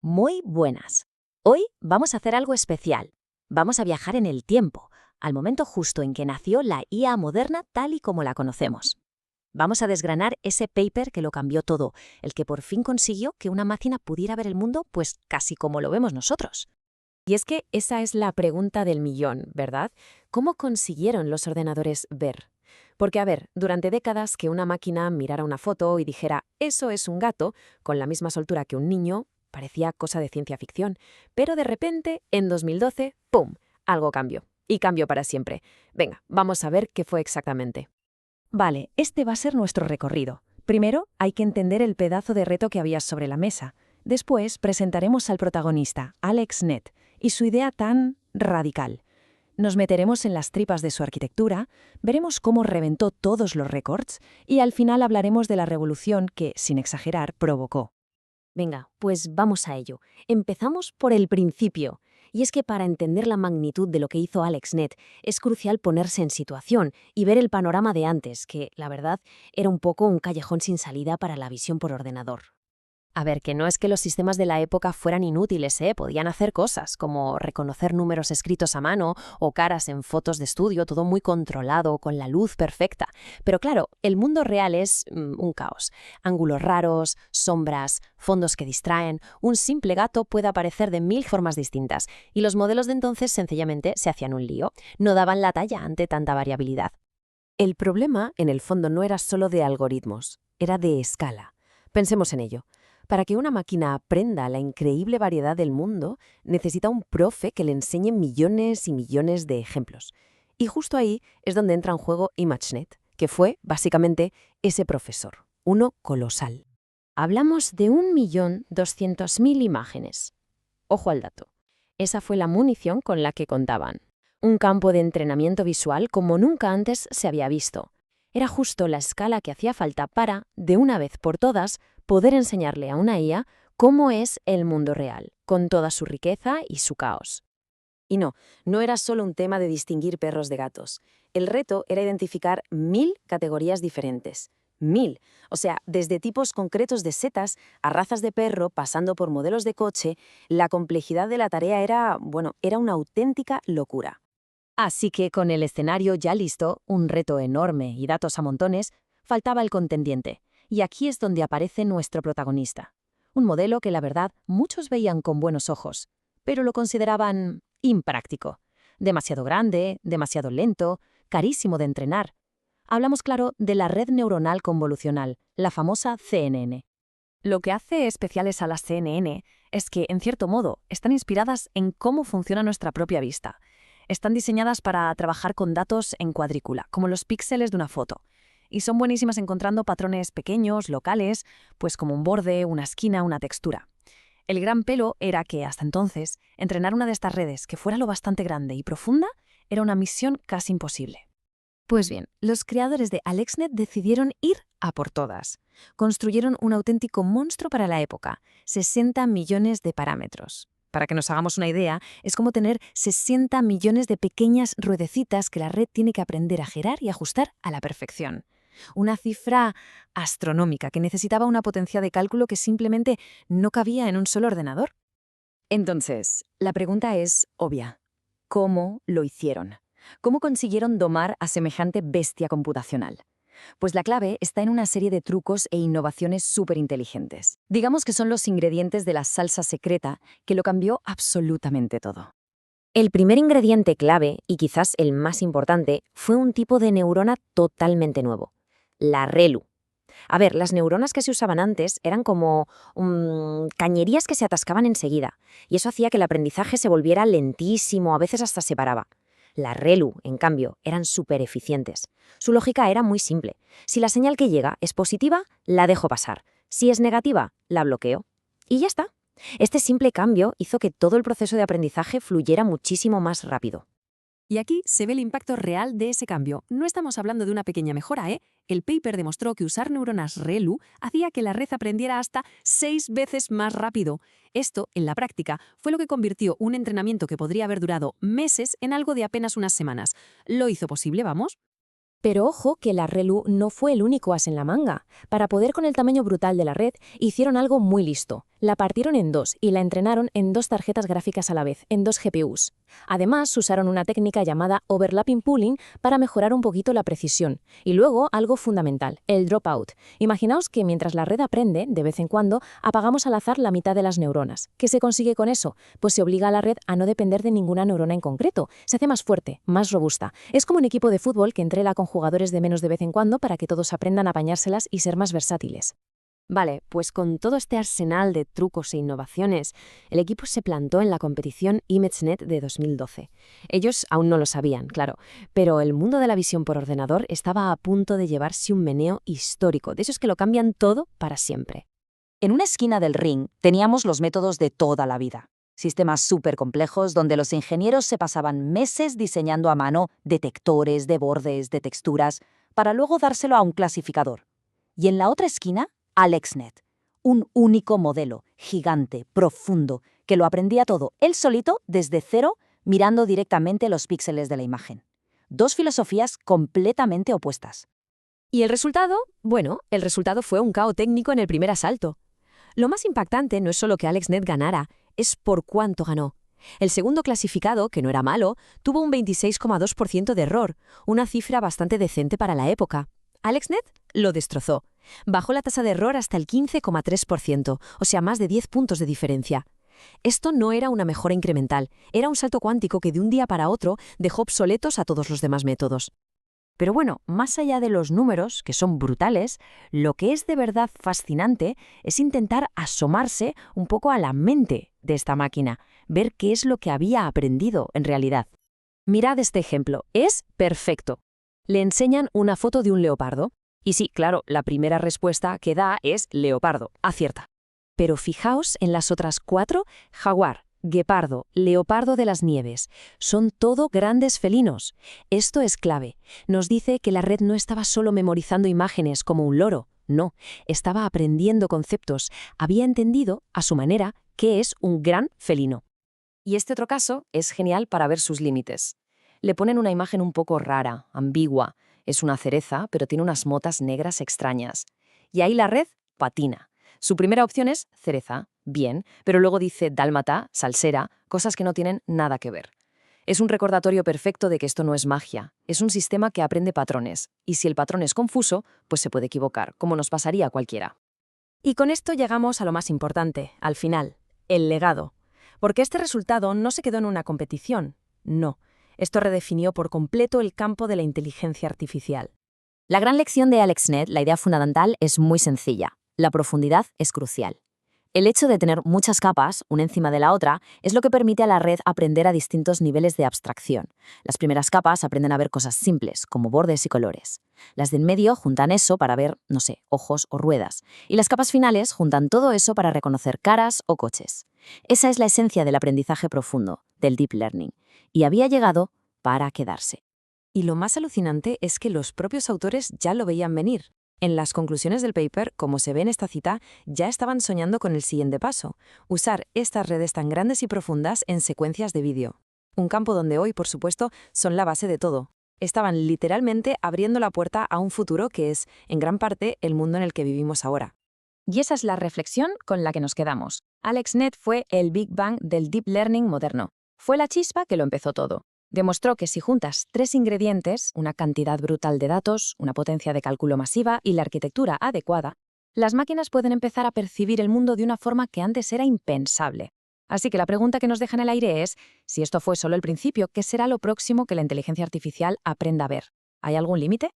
Muy buenas. Hoy vamos a hacer algo especial. Vamos a viajar en el tiempo, al momento justo en que nació la IA moderna tal y como la conocemos. Vamos a desgranar ese paper que lo cambió todo, el que por fin consiguió que una máquina pudiera ver el mundo pues casi como lo vemos nosotros. Y es que esa es la pregunta del millón, ¿verdad? ¿Cómo consiguieron los ordenadores ver? Porque, a ver, durante décadas que una máquina mirara una foto y dijera, eso es un gato, con la misma soltura que un niño, parecía cosa de ciencia ficción. Pero de repente, en 2012, ¡pum!, algo cambió. Y cambió para siempre. Venga, vamos a ver qué fue exactamente. Vale, este va a ser nuestro recorrido. Primero, hay que entender el pedazo de reto que había sobre la mesa. Después, presentaremos al protagonista, AlexNet, y su idea tan radical. Nos meteremos en las tripas de su arquitectura, veremos cómo reventó todos los récords y al final hablaremos de la revolución que, sin exagerar, provocó. Venga, pues vamos a ello. Empezamos por el principio. Y es que para entender la magnitud de lo que hizo AlexNet es crucial ponerse en situación y ver el panorama de antes, que, la verdad, era un poco un callejón sin salida para la visión por ordenador. A ver, que no es que los sistemas de la época fueran inútiles, ¿eh? Podían hacer cosas, como reconocer números escritos a mano o caras en fotos de estudio, todo muy controlado, con la luz perfecta. Pero claro, el mundo real es un caos. Ángulos raros, sombras, fondos que distraen. Un simple gato puede aparecer de 1000 formas distintas, y los modelos de entonces sencillamente se hacían un lío. No daban la talla ante tanta variabilidad. El problema, en el fondo, no era solo de algoritmos, era de escala. Pensemos en ello. Para que una máquina aprenda la increíble variedad del mundo, necesita un profe que le enseñe millones y millones de ejemplos. Y justo ahí es donde entra en juego ImageNet, que fue, básicamente, ese profesor, uno colosal. Hablamos de 1.200.000 imágenes. Ojo al dato. Esa fue la munición con la que contaban. Un campo de entrenamiento visual como nunca antes se había visto. Era justo la escala que hacía falta para, de una vez por todas, poder enseñarle a una IA cómo es el mundo real, con toda su riqueza y su caos. Y no era solo un tema de distinguir perros de gatos. El reto era identificar 1000 categorías diferentes. 1000. O sea, desde tipos concretos de setas a razas de perro, pasando por modelos de coche, la complejidad de la tarea era una auténtica locura. Así que con el escenario ya listo, un reto enorme y datos a montones, faltaba el contendiente. Y aquí es donde aparece nuestro protagonista. Un modelo que la verdad muchos veían con buenos ojos, pero lo consideraban impráctico. Demasiado grande, demasiado lento, carísimo de entrenar. Hablamos, claro, de la red neuronal convolucional, la famosa CNN. Lo que hace especiales a las CNN es que, en cierto modo, están inspiradas en cómo funciona nuestra propia vista. Están diseñadas para trabajar con datos en cuadrícula, como los píxeles de una foto. Y son buenísimas encontrando patrones pequeños, locales, pues como un borde, una esquina, una textura. El gran pelo era que, hasta entonces, entrenar una de estas redes que fuera lo bastante grande y profunda era una misión casi imposible. Pues bien, los creadores de AlexNet decidieron ir a por todas. Construyeron un auténtico monstruo para la época, 60 millones de parámetros. Para que nos hagamos una idea, es como tener 60 millones de pequeñas ruedecitas que la red tiene que aprender a girar y ajustar a la perfección. Una cifra astronómica que necesitaba una potencia de cálculo que simplemente no cabía en un solo ordenador. Entonces, la pregunta es obvia. ¿Cómo lo hicieron? ¿Cómo consiguieron domar a semejante bestia computacional? Pues la clave está en una serie de trucos e innovaciones súper inteligentes. Digamos que son los ingredientes de la salsa secreta que lo cambió absolutamente todo. El primer ingrediente clave, y quizás el más importante, fue un tipo de neurona totalmente nuevo, la ReLU. A ver, las neuronas que se usaban antes eran como cañerías que se atascaban enseguida, y eso hacía que el aprendizaje se volviera lentísimo, a veces hasta se paraba. Las ReLU, en cambio, eran súper eficientes. Su lógica era muy simple. Si la señal que llega es positiva, la dejo pasar. Si es negativa, la bloqueo. Y ya está. Este simple cambio hizo que todo el proceso de aprendizaje fluyera muchísimo más rápido. Y aquí se ve el impacto real de ese cambio. No estamos hablando de una pequeña mejora, ¿eh? El paper demostró que usar neuronas ReLU hacía que la red aprendiera hasta 6 veces más rápido. Esto, en la práctica, fue lo que convirtió un entrenamiento que podría haber durado meses en algo de apenas unas semanas. Lo hizo posible, vamos. Pero ojo que la ReLU no fue el único as en la manga. Para poder con el tamaño brutal de la red, hicieron algo muy listo. La partieron en dos y la entrenaron en dos tarjetas gráficas a la vez, en dos GPUs. Además, usaron una técnica llamada overlapping pooling para mejorar un poquito la precisión. Y luego, algo fundamental, el dropout. Imaginaos que mientras la red aprende, de vez en cuando, apagamos al azar la mitad de las neuronas. ¿Qué se consigue con eso? Pues se obliga a la red a no depender de ninguna neurona en concreto. Se hace más fuerte, más robusta. Es como un equipo de fútbol que entrena con jugadores de menos de vez en cuando para que todos aprendan a apañárselas y ser más versátiles. Vale, pues con todo este arsenal de trucos e innovaciones, el equipo se plantó en la competición ImageNet de 2012. Ellos aún no lo sabían, claro, pero el mundo de la visión por ordenador estaba a punto de llevarse un meneo histórico, de esos que lo cambian todo para siempre. En una esquina del ring teníamos los métodos de toda la vida. Sistemas súper complejos donde los ingenieros se pasaban meses diseñando a mano detectores de bordes, de texturas, para luego dárselo a un clasificador. Y en la otra esquina, AlexNet, un único modelo, gigante, profundo, que lo aprendía todo él solito desde cero, mirando directamente los píxeles de la imagen. Dos filosofías completamente opuestas. ¿Y el resultado? Bueno, el resultado fue un caos técnico en el primer asalto. Lo más impactante no es solo que AlexNet ganara, es por cuánto ganó. El segundo clasificado, que no era malo, tuvo un 26,2% de error, una cifra bastante decente para la época. AlexNet lo destrozó. Bajó la tasa de error hasta el 15,3%, o sea, más de 10 puntos de diferencia. Esto no era una mejora incremental, era un salto cuántico que de un día para otro dejó obsoletos a todos los demás métodos. Pero bueno, más allá de los números, que son brutales, lo que es de verdad fascinante es intentar asomarse un poco a la mente de esta máquina, ver qué es lo que había aprendido en realidad. Mirad este ejemplo, es perfecto. Le enseñan una foto de un leopardo. Y sí, claro, la primera respuesta que da es leopardo, acierta. Pero fijaos en las otras 4, jaguar, guepardo, leopardo de las nieves. Son todo grandes felinos. Esto es clave. Nos dice que la red no estaba solo memorizando imágenes como un loro, no, estaba aprendiendo conceptos, había entendido, a su manera, qué es un gran felino. Y este otro caso es genial para ver sus límites. Le ponen una imagen un poco rara, ambigua. Es una cereza, pero tiene unas motas negras extrañas. Y ahí la red patina. Su primera opción es cereza, bien, pero luego dice dálmata, salsera, cosas que no tienen nada que ver. Es un recordatorio perfecto de que esto no es magia, es un sistema que aprende patrones, y si el patrón es confuso, pues se puede equivocar, como nos pasaría a cualquiera. Y con esto llegamos a lo más importante, al final, el legado. Porque este resultado no se quedó en una competición, no. Esto redefinió por completo el campo de la inteligencia artificial. La gran lección de AlexNet, la idea fundamental, es muy sencilla. La profundidad es crucial. El hecho de tener muchas capas, una encima de la otra, es lo que permite a la red aprender a distintos niveles de abstracción. Las primeras capas aprenden a ver cosas simples, como bordes y colores. Las de en medio juntan eso para ver, no sé, ojos o ruedas. Y las capas finales juntan todo eso para reconocer caras o coches. Esa es la esencia del aprendizaje profundo, del deep learning. Y había llegado para quedarse. Y lo más alucinante es que los propios autores ya lo veían venir. En las conclusiones del paper, como se ve en esta cita, ya estaban soñando con el siguiente paso, usar estas redes tan grandes y profundas en secuencias de vídeo. Un campo donde hoy, por supuesto, son la base de todo. Estaban literalmente abriendo la puerta a un futuro que es, en gran parte, el mundo en el que vivimos ahora. Y esa es la reflexión con la que nos quedamos. AlexNet fue el Big Bang del Deep Learning moderno. Fue la chispa que lo empezó todo. Demostró que si juntas 3 ingredientes, una cantidad brutal de datos, una potencia de cálculo masiva y la arquitectura adecuada, las máquinas pueden empezar a percibir el mundo de una forma que antes era impensable. Así que la pregunta que nos deja en el aire es, si esto fue solo el principio, ¿qué será lo próximo que la inteligencia artificial aprenda a ver? ¿Hay algún límite?